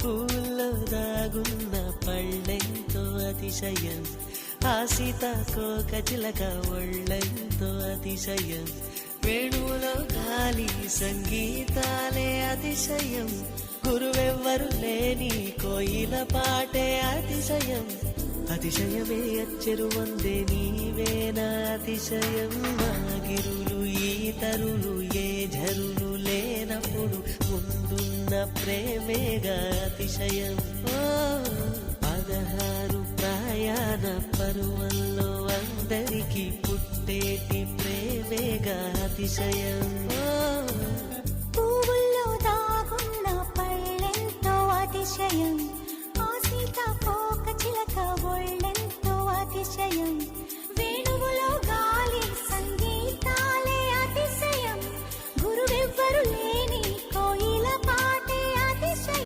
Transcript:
పూల్లో దాగున్న పళ్ళెంతో అతిశయం, ఆ సీతాకోక చిలక ఒళ్ళెంతో అతిశయం, వేణువులో గాలి సంగీతాలే అతిశయం, గురువెవ్వరు లేని కోయిల పాటే అతిశయం, అతిశయమే అచ్చెరు వందే నీవేనా అతిశయం, మాగిరులు ఈతరులు ఏ ఝరులు లేనప్పుడు ముందున్న ప్రేమేగా అతిశయం. 16 ప్రయాణ పరువల్లో అందరికీ పుట్టేటి ప్రేమేగా అతిశయం. పువ్వుల్లో దాగున్న పళ్ళెంతో అతిశయం,